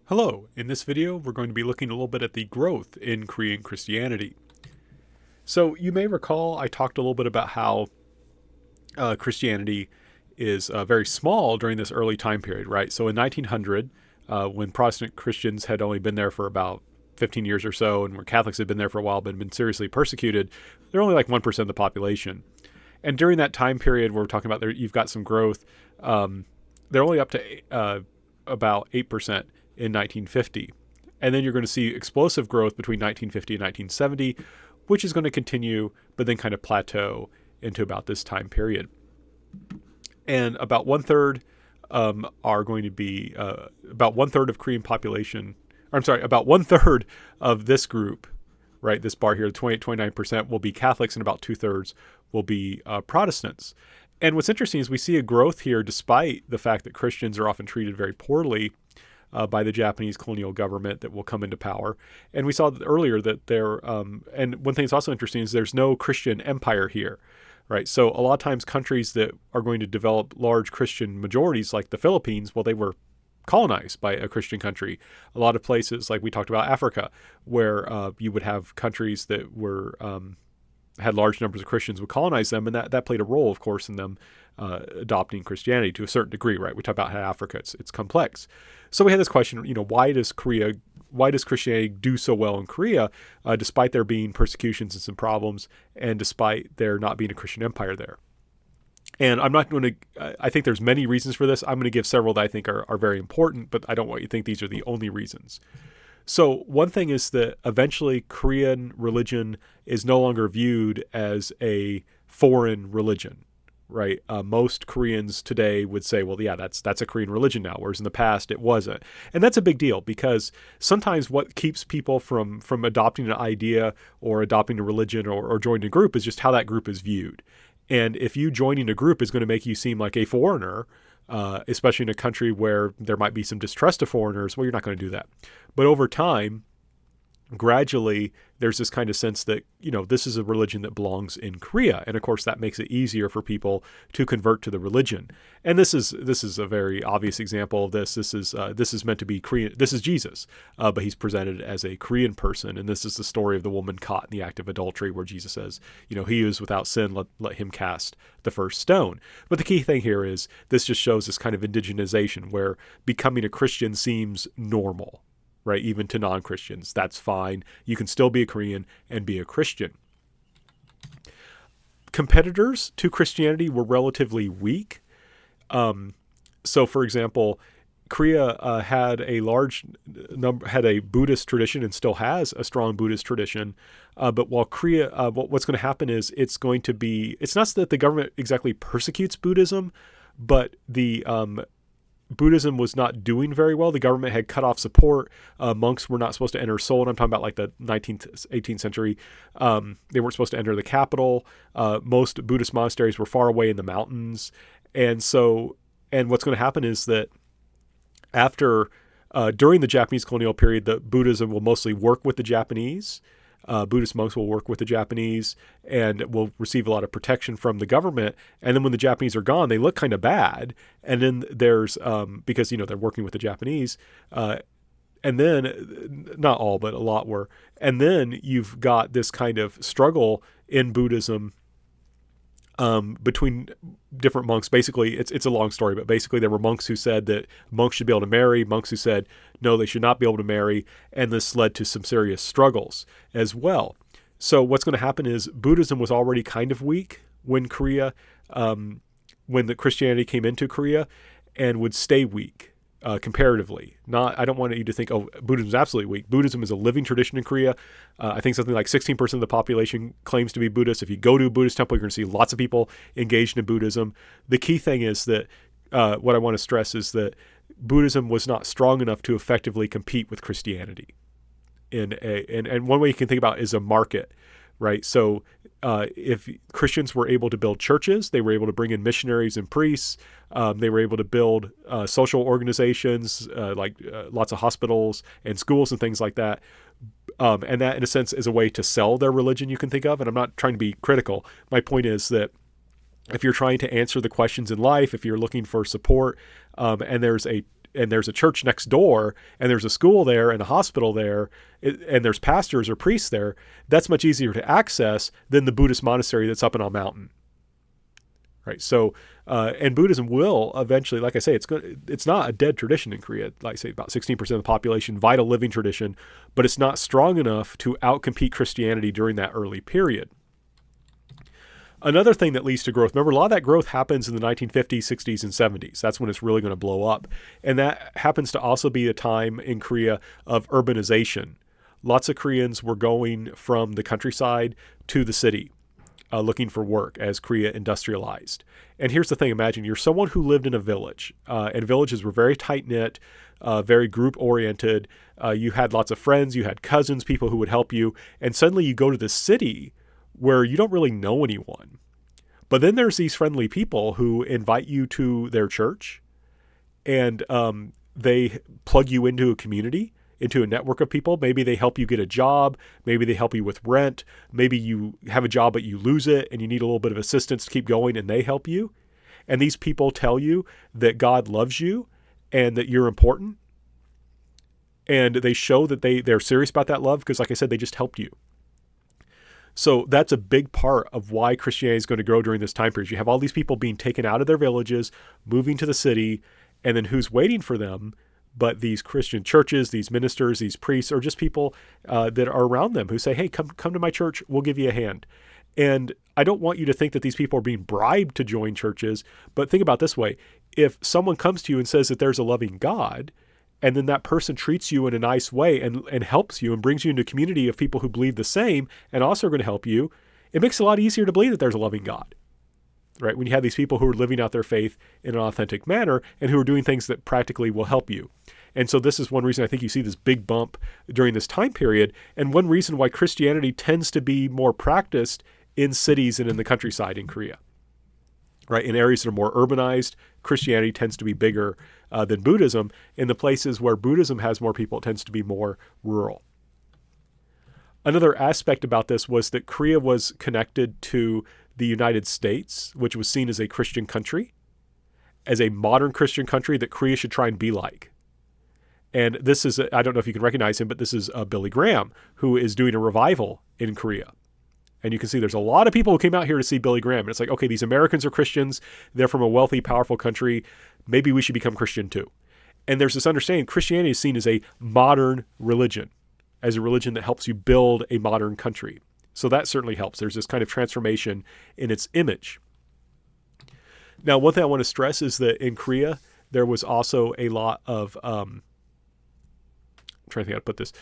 Hello, in this video we're going to be looking a little bit at the growth in Korean Christianity. So you may recall I talked a little bit about how Christianity is very small during this early time period, right? So in 1900, when Protestant Christians had only been there for about 15 years or so, and where Catholics had been there for a while but had been seriously persecuted, they're only like 1% of the population. And during that time period where we're talking about there, you've got some growth, they're only up to about 8% in 1950. And then you're going to see explosive growth between 1950 and 1970, which is going to continue, but then kind of plateau into about this time period. And about one third are going to be about one third of Korean population. Or I'm sorry, about one third of this group, right? This bar here, 29% will be Catholics, and about 2/3 will be Protestants. And what's interesting is we see a growth here despite the fact that Christians are often treated very poorly by the Japanese colonial government that will come into power. And we saw earlier that and one thing that's also interesting is there's no Christian empire here, right? So a lot of times countries that are going to develop large Christian majorities like the Philippines, well, they were colonized by a Christian country. A lot of places, like we talked about Africa, where you would have countries that were had large numbers of Christians would colonize them, and that played a role, of course, in them adopting Christianity to a certain degree, right? We talk about how Africa, it's complex. So we had this question, why does Christianity do so well in Korea, despite there being persecutions and some problems, and despite there not being a Christian empire there? And I'm not going to, I think there's many reasons for this. I'm going to give several that I think are very important, but I don't want you to think these are the only reasons. So one thing is that eventually Korean religion is no longer viewed as a foreign religion, right? Most Koreans today would say, well, yeah, that's a Korean religion now, whereas in the past it wasn't. And that's a big deal because sometimes what keeps people from adopting an idea or adopting a religion or joining a group is just how that group is viewed. And if you joining a group is going to make you seem like a foreigner, especially in a country where there might be some distrust of foreigners, well, you're not going to do that. But over time, gradually, there's this kind of sense that, this is a religion that belongs in Korea. And of course, that makes it easier for people to convert to the religion. And this is a very obvious example of this. This is meant to be Korean. This is Jesus, but he's presented as a Korean person. And this is the story of the woman caught in the act of adultery, where Jesus says, he is without sin, let him cast the first stone. But the key thing here is this just shows this kind of indigenization where becoming a Christian seems normal. Right, even to non-Christians. That's fine. You can still be a Korean and be a Christian. Competitors to Christianity were relatively weak. So, for example, Korea had a Buddhist tradition and still has a strong Buddhist tradition. But while Korea, what's going to happen is it's not that the government exactly persecutes Buddhism, but the Buddhism was not doing very well. The government had cut off support. Monks were not supposed to enter Seoul. And I'm talking about like the 19th, 18th century. They weren't supposed to enter the capital. Most Buddhist monasteries were far away in the mountains. And what's going to happen is that during the Japanese colonial period, the Buddhism will mostly work with the Japanese. Buddhist monks will work with the Japanese and will receive a lot of protection from the government. And then when the Japanese are gone, they look kind of bad. And then there's, because, they're working with the Japanese, and then not all, but a lot were. And then you've got this kind of struggle in Buddhism between different monks. Basically, it's a long story, but basically there were monks who said that monks should be able to marry, monks who said, no, they should not be able to marry. And this led to some serious struggles as well. So what's going to happen is Buddhism was already kind of weak when the Christianity came into Korea, and would stay weak. Comparatively. I don't want you to think, Buddhism is absolutely weak. Buddhism is a living tradition in Korea. I think something like 16% of the population claims to be Buddhist. If you go to a Buddhist temple, you're going to see lots of people engaged in Buddhism. The key thing is that what I want to stress is that Buddhism was not strong enough to effectively compete with Christianity. And one way you can think about it is a market, right? So if Christians were able to build churches, they were able to bring in missionaries and priests. They were able to build social organizations like lots of hospitals and schools and things like that. And that, in a sense, is a way to sell their religion, you can think of. And I'm not trying to be critical. My point is that if you're trying to answer the questions in life, if you're looking for support, and there's and there's a church next door, and there's a school there and a hospital there, and there's pastors or priests there, that's much easier to access than the Buddhist monastery that's up in a mountain. Right. So, and Buddhism will eventually, like I say, it's not a dead tradition in Korea. Like I say, about 16% of the population, vital living tradition, but it's not strong enough to outcompete Christianity during that early period. Another thing that leads to growth, remember, a lot of that growth happens in the 1950s, 60s, and 70s. That's when it's really going to blow up. And that happens to also be a time in Korea of urbanization. Lots of Koreans were going from the countryside to the city, looking for work as Korea industrialized. And here's the thing, imagine you're someone who lived in a village, and villages were very tight-knit, very group-oriented. You had lots of friends, you had cousins, people who would help you, and suddenly you go to the city where you don't really know anyone. But then there's these friendly people who invite you to their church, and they plug you into a community, into a network of people. Maybe they help you get a job. Maybe they help you with rent. Maybe you have a job but you lose it and you need a little bit of assistance to keep going, and they help you. And these people tell you that God loves you and that you're important. And they show that they're serious about that love because, like I said, they just helped you. So that's a big part of why Christianity is going to grow during this time period. You have all these people being taken out of their villages, moving to the city, and then who's waiting for them? But these Christian churches, these ministers, these priests, or just people that are around them who say, hey, come to my church, we'll give you a hand. And I don't want you to think that these people are being bribed to join churches, but think about it this way. If someone comes to you and says that there's a loving God, and then that person treats you in a nice way and helps you and brings you into a community of people who believe the same and also are going to help you, it makes it a lot easier to believe that there's a loving God. Right? When you have these people who are living out their faith in an authentic manner and who are doing things that practically will help you. And so this is one reason I think you see this big bump during this time period, and one reason why Christianity tends to be more practiced in cities and in the countryside in Korea. Right? In areas that are more urbanized, Christianity tends to be bigger than Buddhism. In the places where Buddhism has more people, it tends to be more rural. Another aspect about this was that Korea was connected to the United States, which was seen as a Christian country, as a modern Christian country that Korea should try and be like. And this is, I don't know if you can recognize him, but this is Billy Graham, who is doing a revival in Korea. And you can see there's a lot of people who came out here to see Billy Graham. And it's like, okay, these Americans are Christians. They're from a wealthy, powerful country. Maybe we should become Christian too. And there's this understanding Christianity is seen as a modern religion, as a religion that helps you build a modern country. So that certainly helps. There's this kind of transformation in its image. Now, one thing I want to stress is that in Korea, there was also a lot of, I'm trying to think how to put this.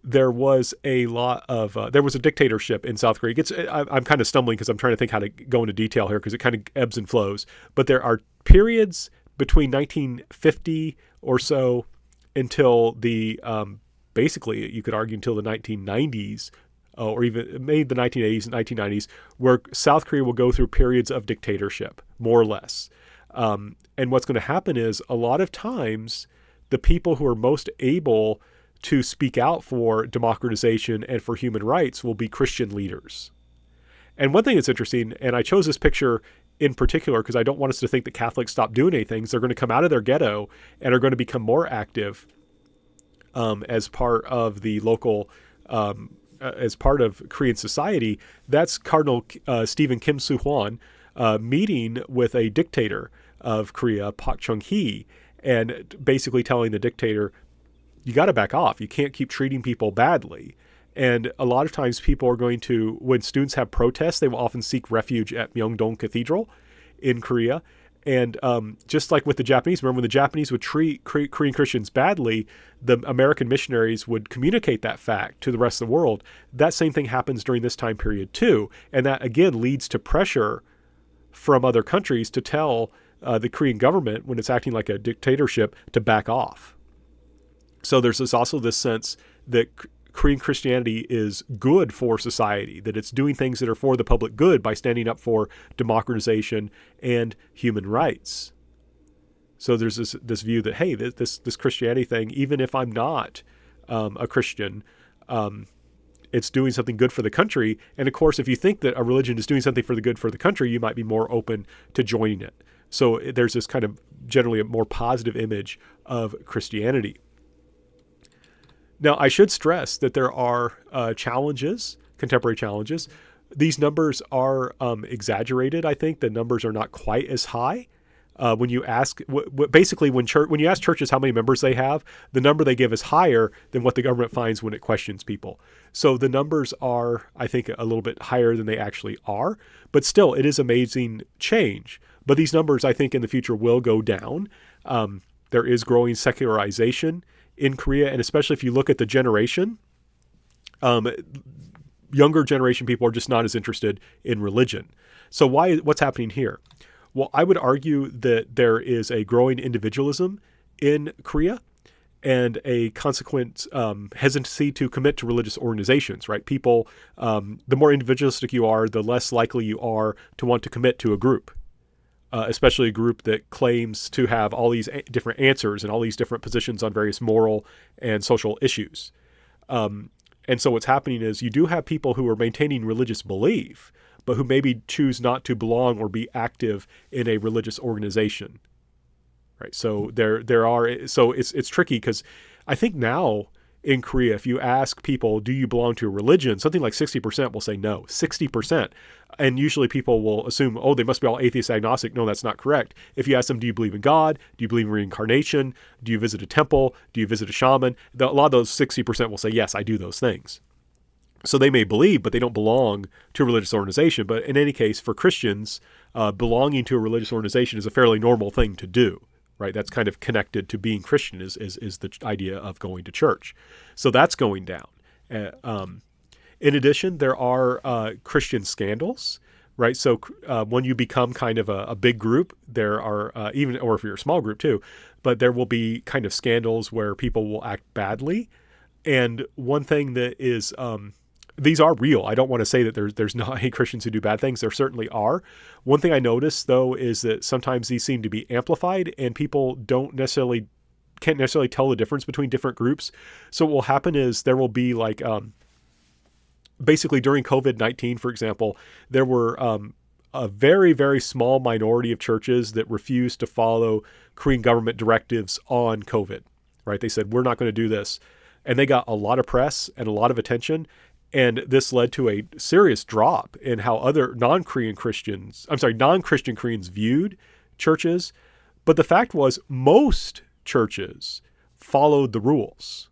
There was a dictatorship in South Korea. I'm kind of stumbling because I'm trying to think how to go into detail here because it kind of ebbs and flows. But there are periods between 1950 or so until the, basically, you could argue until the 1990s, or even maybe the 1980s and 1990s, where South Korea will go through periods of dictatorship, more or less. And what's going to happen is a lot of times the people who are most able to speak out for democratization and for human rights will be Christian leaders. And one thing that's interesting, and I chose this picture in particular because I don't want us to think that Catholics stop doing anything. They're going to come out of their ghetto and are going to become more active as part of the local as part of Korean society. That's Cardinal Stephen Kim Soo-hwan meeting with a dictator of Korea, Park Chung-hee, and basically telling the dictator, you got to back off. You can't keep treating people badly. And a lot of times people are going to, when students have protests, they will often seek refuge at Myeongdong Cathedral in Korea. And just like with the Japanese, remember when the Japanese would treat Korean Christians badly, the American missionaries would communicate that fact to the rest of the world. That same thing happens during this time period too. And that again leads to pressure from other countries to tell the Korean government, when it's acting like a dictatorship, to back off. So there's also this sense that Korean Christianity is good for society, that it's doing things that are for the public good by standing up for democratization and human rights. So there's this view that, hey, this Christianity thing, even if I'm not a Christian, it's doing something good for the country. And of course, if you think that a religion is doing something for the good for the country, you might be more open to joining it. So there's this kind of generally a more positive image of Christianity. Now, I should stress that there are challenges, contemporary challenges. These numbers are exaggerated. I think the numbers are not quite as high. When you ask, basically, when you ask churches how many members they have, the number they give is higher than what the government finds when it questions people. So the numbers are, I think, a little bit higher than they actually are. But still, it is amazing change. But these numbers, I think, in the future will go down. There is growing secularization in Korea, and especially if you look at the generation, younger generation people are just not as interested in religion. So what's happening here? Well, I would argue that there is a growing individualism in Korea and a consequent hesitancy to commit to religious organizations, right? People, the more individualistic you are, the less likely you are to want to commit to a group, especially a group that claims to have all these different answers and all these different positions on various moral and social issues. And so what's happening is you do have people who are maintaining religious belief, but who maybe choose not to belong or be active in a religious organization, right? So it's tricky because I think now in Korea, if you ask people, do you belong to a religion? Something like 60% will say no, 60%. And usually people will assume, oh, they must be all atheist agnostic. No, that's not correct. If you ask them, do you believe in God? Do you believe in reincarnation? Do you visit a temple? Do you visit a shaman? A lot of those 60% will say, yes, I do those things. So they may believe, but they don't belong to a religious organization. But in any case, for Christians, belonging to a religious organization is a fairly normal thing to do, right? That's kind of connected to being Christian is the idea of going to church. So that's going down. In addition, there are Christian scandals, right? So when you become kind of a big group, there are or if you're a small group too, but there will be kind of scandals where people will act badly. And one thing that is these are real. I don't want to say that there's not any Christians who do bad things. There certainly are. One thing I noticed, though, is that sometimes these seem to be amplified and people can't necessarily tell the difference between different groups. So what will happen is there will be like, basically during COVID-19, for example, there were a very, very small minority of churches that refused to follow Korean government directives on COVID, right? They said, we're not going to do this. And they got a lot of press and a lot of attention. And this led to a serious drop in how other non-Christian Koreans viewed churches. But the fact was most churches followed the rules.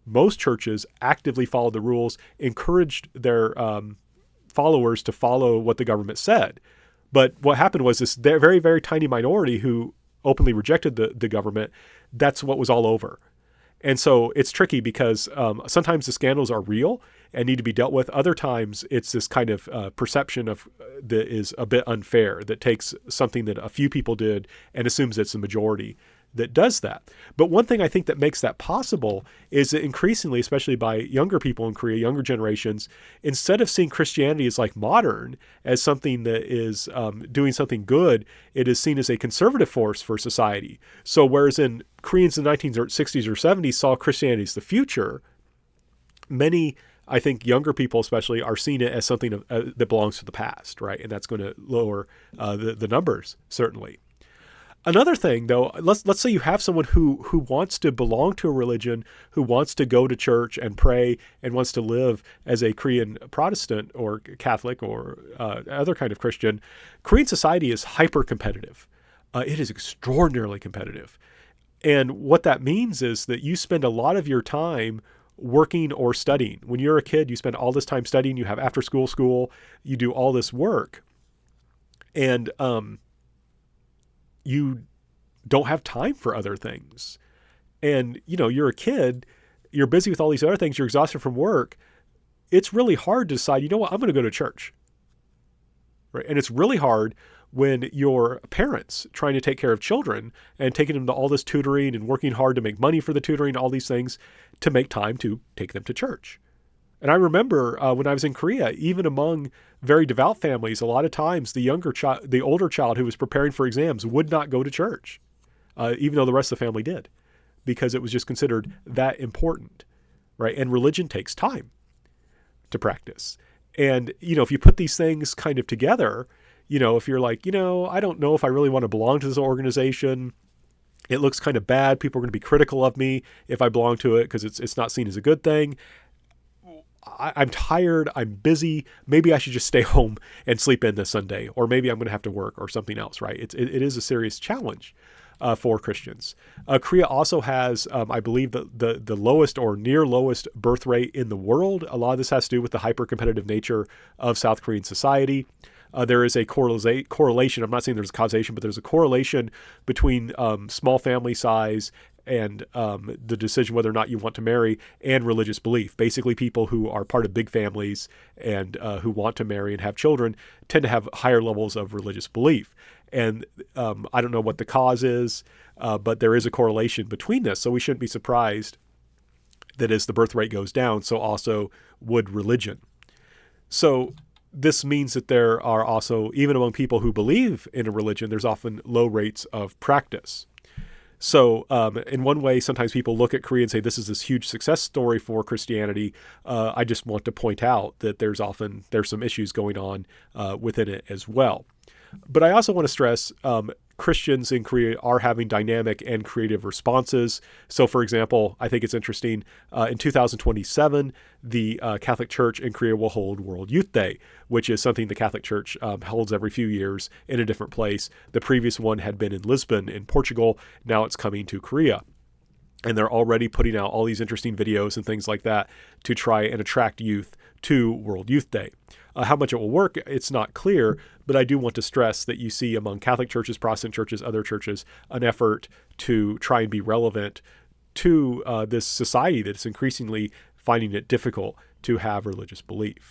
Most churches actively followed the rules, encouraged their followers to follow what the government said. But what happened was this very, very tiny minority who openly rejected the government, that's what was all over. And so it's tricky because sometimes the scandals are real and need to be dealt with. Other times it's this kind of perception of that is a bit unfair, that takes something that a few people did and assumes it's the majority that does that. But one thing I think that makes that possible is that increasingly, especially by younger people in Korea, younger generations, instead of seeing Christianity as like modern, as something that is doing something good, it is seen as a conservative force for society. So whereas in Koreans in the 1960s or 70s saw Christianity as the future, many, I think younger people especially, are seeing it as something that belongs to the past, right? And that's going to lower the numbers, certainly. Another thing, though, let's say you have someone who wants to belong to a religion, who wants to go to church and pray and wants to live as a Korean Protestant or Catholic or other kind of Christian. Korean society is hyper-competitive. It is extraordinarily competitive. And what that means is that you spend a lot of your time working or studying. When you're a kid, you spend all this time studying. You have after-school, you do all this work. And you don't have time for other things. And, you're a kid, you're busy with all these other things, you're exhausted from work. It's really hard to decide, I'm going to go to church. Right? And it's really hard when your parents trying to take care of children and taking them to all this tutoring and working hard to make money for the tutoring, all these things, to make time to take them to church. And I remember when I was in Korea, even among very devout families, a lot of times the older child who was preparing for exams would not go to church, even though the rest of the family did, because it was just considered that important, right? And religion takes time to practice. And, if you put these things kind of together, if you're like, I don't know if I really want to belong to this organization. It looks kind of bad. People are going to be critical of me if I belong to it because it's not seen as a good thing. I'm tired. I'm busy. Maybe I should just stay home and sleep in this Sunday, or maybe I'm going to have to work or something else, right? It is a serious challenge for Christians. Korea also has, I believe, the lowest or near lowest birth rate in the world. A lot of this has to do with the hyper-competitive nature of South Korean society. There is a correlation. I'm not saying there's a causation, but there's a correlation between small family size and the decision whether or not you want to marry and religious belief. Basically, people who are part of big families and who want to marry and have children tend to have higher levels of religious belief. And I don't know what the cause is, but there is a correlation between this. So we shouldn't be surprised that as the birth rate goes down, so also would religion. So this means that there are also, even among people who believe in a religion, there's often low rates of practice. So in one way, sometimes people look at Korea and say, this is this huge success story for Christianity. I just want to point out that there's some issues going on within it as well. But I also want to stress Christians in Korea are having dynamic and creative responses. So, for example, I think it's interesting, in 2027, the Catholic Church in Korea will hold World Youth Day, which is something the Catholic Church holds every few years in a different place. The previous one had been in Lisbon in Portugal. Now it's coming to Korea. And they're already putting out all these interesting videos and things like that to try and attract youth to World Youth Day. How much it will work, it's not clear, but I do want to stress that you see among Catholic churches, Protestant churches, other churches, an effort to try and be relevant to this society that's increasingly finding it difficult to have religious belief.